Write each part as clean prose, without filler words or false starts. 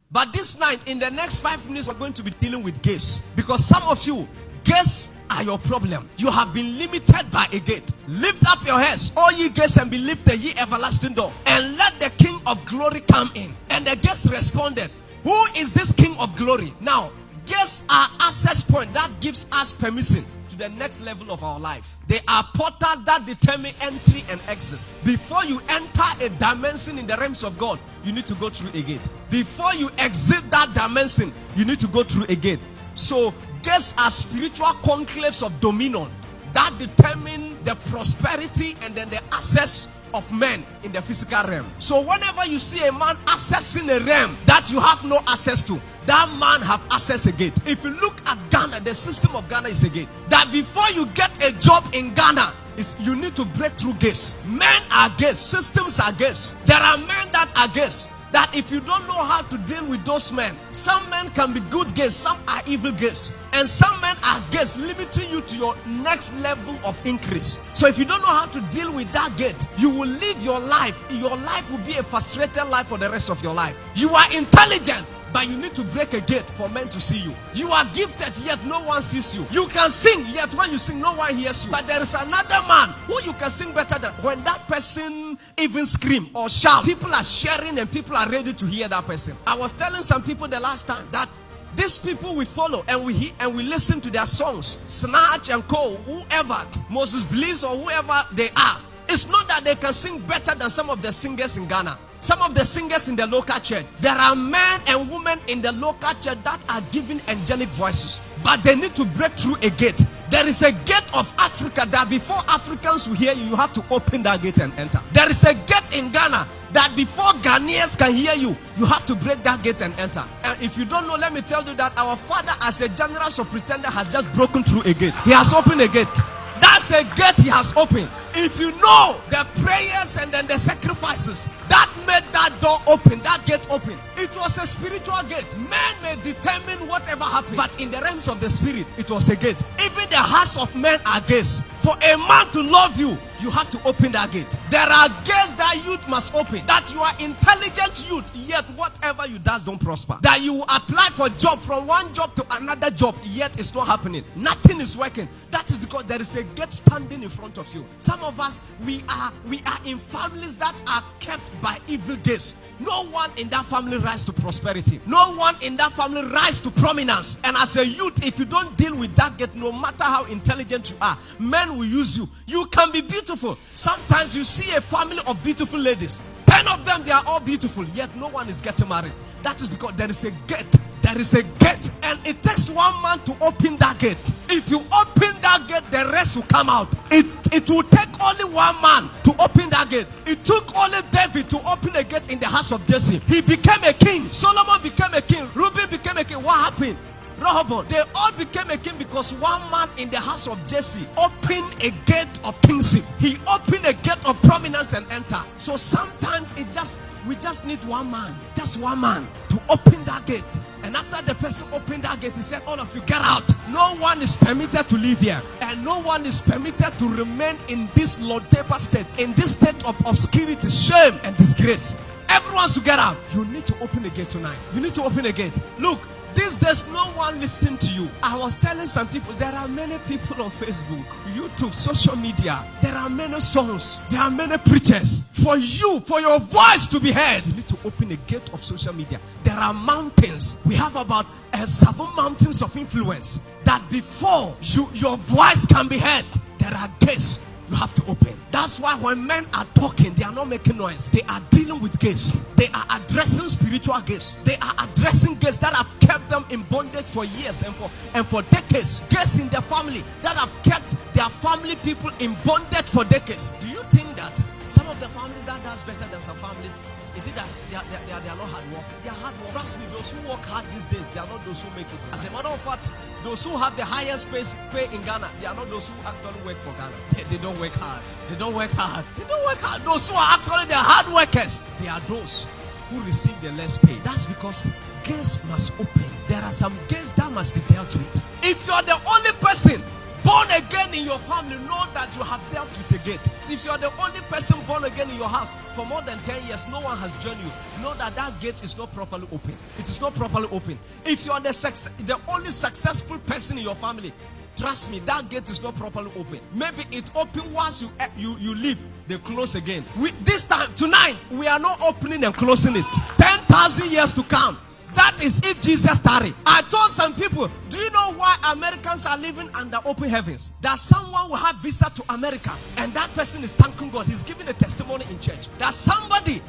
But this night, in the next 5 minutes, we're going to be dealing with gates. Because some of you, gates are your problem. You have been limited by a gate. Lift up your heads, all ye gates, and be lifted, ye everlasting door, and let the King of glory come in. And the guest responded, who is this King of glory? Now, gates are access point that gives us permission to the next level of our life. They are portals that determine entry and exit. Before you enter a dimension in the realms of God, you need to go through a gate. Before you exit that dimension, you need to go through a gate. So gates are spiritual conclaves of dominion that determine the prosperity and then the access of men in the physical realm. So whenever you see a man accessing a realm that you have no access to, that man have access a gate. If you look at Ghana, the system of Ghana is a gate. That before you get a job in Ghana, you need to break through gates. Men are gates, systems are gates. There are men that are gates. That if you don't know how to deal with those men, some men can be good gates, some are evil gates, and some men are gates limiting you to your next level of increase. So if you don't know how to deal with that gate, you will live your life. Your life will be a frustrated life for the rest of your life. You are intelligent, but you need to break a gate for men to see you. You are gifted, yet no one sees you. You can sing, yet when you sing, no one hears you. But there is another man who you can sing better than. When that person even scream or shout, people are sharing and people are ready to hear that person. I was telling some people the last time that these people we follow and we hear and we listen to their songs, Snatch and Co, whoever, Moses Bliss or whoever they are. It's not that they can sing better than some of the singers in Ghana. Some of the singers in the local church. There are men and women in the local church that are giving angelic voices. But they need to break through a gate. There is a gate of Africa that before Africans will hear you, you have to open that gate and enter. There is a gate in Ghana that before Ghanaians can hear you, you have to break that gate and enter. And if you don't know, let me tell you that our father as a general superintendent has just broken through a gate. He has opened a gate. That's a gate he has opened. If you know the prayers and then the sacrifices that made that door open, that gate open, it was a spiritual gate. Men may determine whatever happened, but in the realms of the spirit, it was a gate. Even the hearts of men are gates. For a man to love you, you have to open that gate. There are gates that youth must open. That you are intelligent youth, yet whatever you does don't prosper. That you apply for job from one job to another job, yet it's not happening. Nothing is working. That is because there is a gate standing in front of you. Some of us, we are in families that are kept by evil gates. No one in that family rise to prosperity. No one in that family rise to prominence. And as a youth, if you don't deal with that gate, no matter how intelligent you are, men will use you. You can be beautiful. Sometimes you see a family of beautiful ladies. 10 of them, they are all beautiful, yet no one is getting married. That is because there is a gate. There is a gate, and it takes one man to open that gate. If you open that gate, the rest will come out. It will take only one man to open that gate. It took only David to open a gate in the house of Jesse. He became a king. Solomon became a king. Reuben became a king. What happened? Rehoboam. They all became a king because one man in the house of Jesse opened a gate of kingship. He opened a gate of prominence and enter. So sometimes we just need one man, just one man to open that gate. And after the person opened that gate, he said, all of you get out. No one is permitted to live here. And no one is permitted to remain in this Lodeba state, in this state of obscurity, shame, and disgrace. Everyone should get out. You need to open a gate tonight. You need to open a gate. Look, these days, no one listening to you. I was telling some people, there are many people on Facebook, YouTube, social media. There are many songs. There are many preachers. For you, for your voice to be heard, you need to open a gate of social media. There are mountains. We have about 7 mountains of influence that before your voice can be heard, there are gates you have to open. That's why when men are talking, they are not making noise. They are dealing with gates. They are addressing spiritual gates. They are addressing gates that have kept them in bondage for years and for decades. Gates in their family that have kept their family people in bondage for decades. Do you think that some of the families that does better than some families, is it that they are not hard work? They are hard work. Trust me, those who work hard these days, they are not those who make it. As a matter of fact, those who have the highest pay in Ghana, they are not those who actually work for Ghana. They don't work hard. They don't work hard. They don't work hard. Those who are actually the hard workers, they are those who receive the less pay. That's because gates must open. There are some gates that must be dealt with. If you are the only person born again in your family, know that you have dealt with a gate. So if you are the only person born again in your house for more than 10 years, no one has joined you, know that that gate is not properly open. It is not properly open. If you are the only successful person in your family, trust me, that gate is not properly open. Maybe it open once you leave, they close again. This time, tonight, we are not opening and closing it. 10,000 years to come. That is if Jesus tarry. I told some people, do you know why Americans are living under open heavens? That someone will have visa to America and that person is thanking God. He's giving a testimony in church. That somebody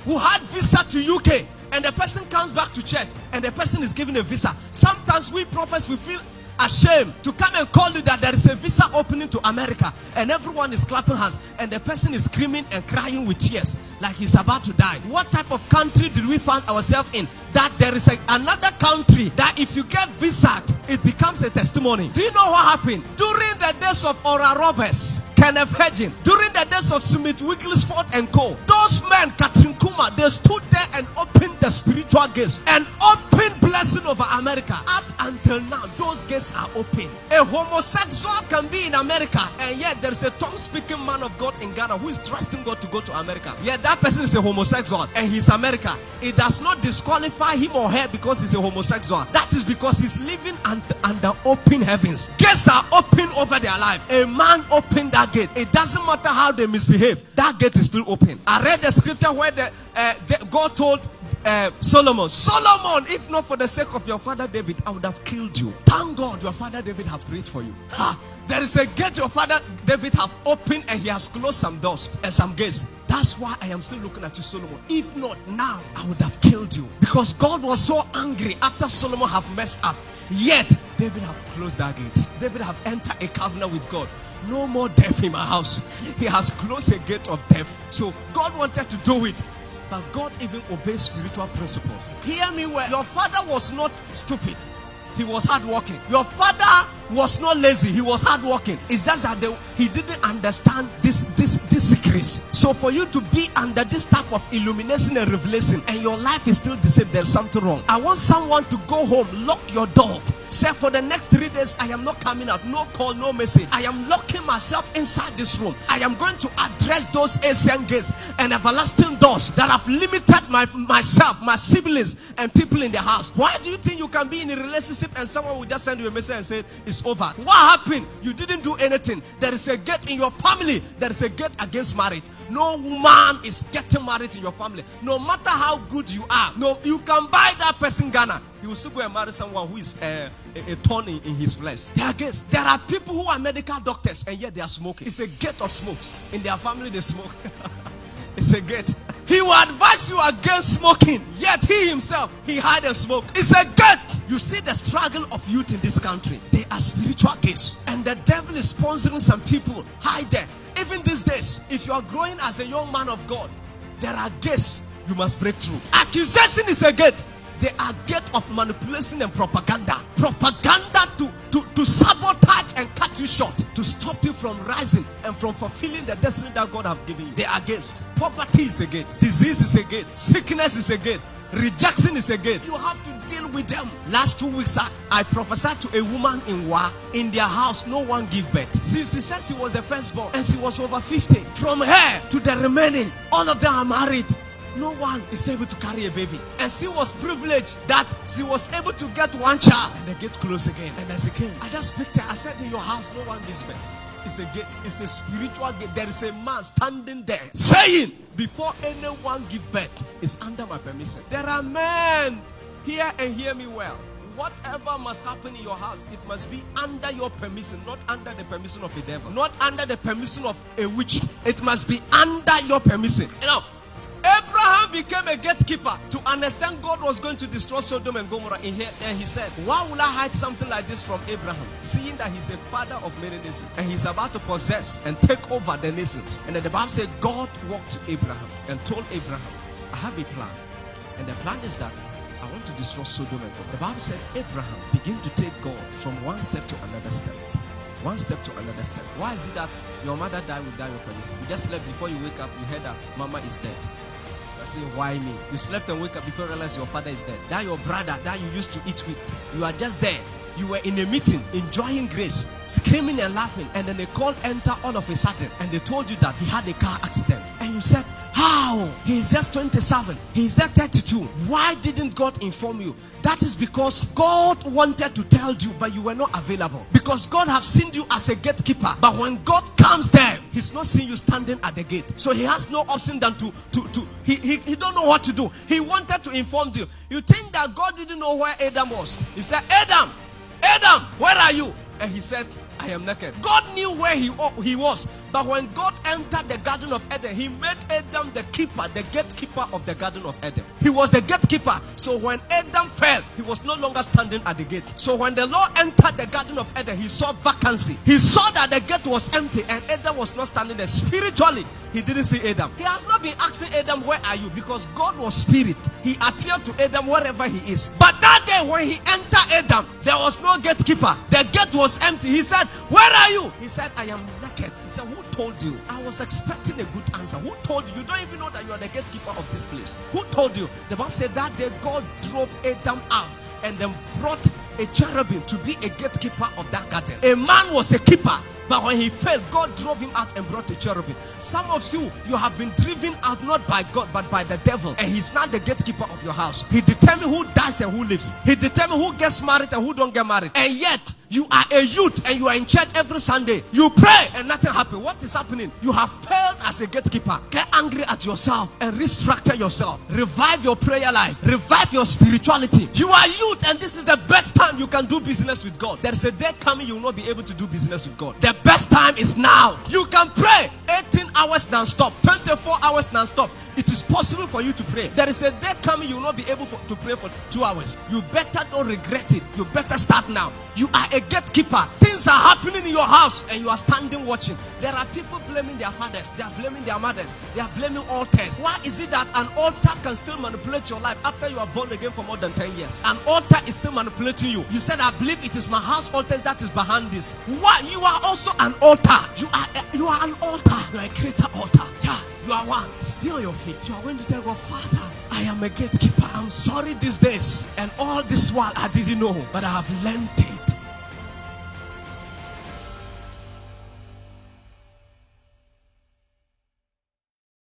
who had visa to UK and the person comes back to church and the person is giving a visa. Sometimes we prophets, we feel ashamed to come and call you that there is a visa opening to America and everyone is clapping hands and the person is screaming and crying with tears like he's about to die. What type of country did we find ourselves in? That there is another country that if you get visa, it becomes a testimony. Do you know what happened? During the days of Oral Roberts, Kenneth Hagin, during the days of Smith Wigglesworth and co, those men, Catherine Kuma, they stood there and opened the spiritual gates and opened blessing over America. Up until now, those gates are open. A homosexual can be in America and yet there is a tongue-speaking man of God in Ghana who is trusting God to go to America. Yet that person is a homosexual and he's America. It does not disqualify him or her because he's a homosexual. That is because he's living under open heavens. Gates are open over their life. A man opened that gate. It doesn't matter how they misbehave. That gate is still open. I read the scripture where God told Solomon, if not for the sake of your father David, I would have killed you. Thank God your father David has prayed for you. There is a gate your father David have opened and he has closed some doors and some gates. That's why I am still looking at you, Solomon. If not now, I would have killed you. Because God was so angry after Solomon have messed up. Yet, David have closed that gate. David have entered a covenant with God. No more death in my house. He has closed a gate of death. So God wanted to do it. But God even obeys spiritual principles. Hear me well. Your father was not stupid. He was hardworking. Your father was not lazy. He was hardworking. It's just that he didn't understand this secrets. So for you to be under this type of illumination and revelation and your life is still the same, there's something wrong. I want someone to go home, lock your door. Say, for the next 3 days, I am not coming out. No call, no message. I am locking myself inside this room. I am going to address those ancient gates and everlasting doors that have limited myself, my siblings, and people in the house. Why do you think you can be in a relationship and someone will just send you a message and say, it's over? What happened? You didn't do anything. There is a gate in your family. There is a gate against marriage. No woman is getting married in your family. No matter how good you are. No, you can buy that person Ghana. He will still go and marry someone who is a thorn in his flesh. There are people who are medical doctors and yet they are smoking. It's a gate of smokes. In their family they smoke. It's a gate. He will advise you against smoking, yet he himself, he hide and smoke. It's a gate. You see the struggle of youth in this country. They are spiritual gates. And the devil is sponsoring some people. Hide there. Even these days, if you are growing as a young man of God, there are gates you must break through. Accusation is a gate. They are gate of manipulation and propaganda. Propaganda to sabotage and cut you short, to stop you from rising and from fulfilling the destiny that God has given you. They are gates. Poverty is a gate. Disease is a gate. Sickness is a gate. Rejection is a gate. You have to deal with them. Last 2 weeks, I prophesied to a woman in Wa. In their house, no one give birth. She said she was the firstborn and she was over 50. From her to the remaining, all of them are married. No one is able to carry a baby. And she was privileged that she was able to get one child. And the gate closed again. And as it came, I just picked her. I said, in your house, no one gives birth. It's a gate. It's a spiritual gate. There is a man standing there saying, before anyone give birth, it's under my permission. There are men here, and hear me well. Whatever must happen in your house, it must be under your permission, not under the permission of a devil, not under the permission of a witch. It must be under your permission. You know, Abraham became a gatekeeper to understand God was going to destroy Sodom and Gomorrah in here, and he said, why will I hide something like this from Abraham, seeing that he's a father of many nations and he's about to possess and take over the nations? And then the Bible said God walked to Abraham and told Abraham, I have a plan, and the plan is that I want to destroy Sodom and Gomorrah. The Bible said Abraham began to take God from one step to another step. One step to another step. Why is it that your mother died without your permission? You just slept, before you wake up, you heard that mama is dead. Say, why me? You slept and wake up before you realize your father is dead. That your brother that you used to eat with, you are just there. You were in a meeting, enjoying grace, screaming and laughing, and then a call entered all of a sudden, and they told you that he had a car accident. And you said, how? He's just 27. He's just 32. Why didn't God inform you? That is because God wanted to tell you, but you were not available. Because God has seen you as a gatekeeper. But when God comes there, he's not seeing you standing at the gate. So he has no option than he don't know what to do. He wanted to inform you. You think that God didn't know where Adam was? He said, Adam, where are you? And he said, I am naked. God knew where he was. But when God entered the Garden of Eden, he made Adam the keeper, the gatekeeper of the Garden of Eden. He was the gatekeeper. So when Adam fell, he was no longer standing at the gate. So when the Lord entered the Garden of Eden, he saw vacancy. He saw that the gate was empty and Adam was not standing there. Spiritually, he didn't see Adam. He has not been asking Adam, where are you? Because God was spirit. He appeared to Adam wherever he is. But that day when he entered Adam, there was no gatekeeper. The gate was empty. He said, where are you? He said, I am naked. He said, who told you? I was expecting a good answer. Who told you? You don't even know that you are the gatekeeper of this place. Who told you? The Bible said that day God drove Adam out and then brought a cherubim to be a gatekeeper of that garden. A man was a keeper, but when he failed, God drove him out and brought a cherubim. Some of you have been driven out not by God but by the devil, and he's not the gatekeeper of your house. He determines who dies and who lives. He determines who gets married and who don't get married. And yet you are a youth and you are in church every Sunday. You pray and nothing happens. What is happening? You have failed as a gatekeeper. Get angry at yourself and restructure yourself. Revive your prayer life. Revive your spirituality. You are youth and this is the best time you can do business with God. There is a day coming you will not be able to do business with God. The best time is now. You can pray 18 hours non-stop, 24 hours non-stop. It is possible for you to pray. There is a day coming you will not be able to pray for 2 hours. You better don't regret it. You better start now. You are a gatekeeper. Things are happening in your house and you are standing watching. There are people blaming their fathers. They are blaming their mothers. They are blaming altars. Why is it that an altar can still manipulate your life after you are born again for more than 10 years? An altar is still manipulating you. You said, I believe it is my house altars that is behind this. Why? You are also an altar. You are an altar. You are a greater altar. Yeah. You are one. Be on your feet. You are going to tell God, Father, I am a gatekeeper. I'm sorry these days. And all this while I didn't know. But I have learned it.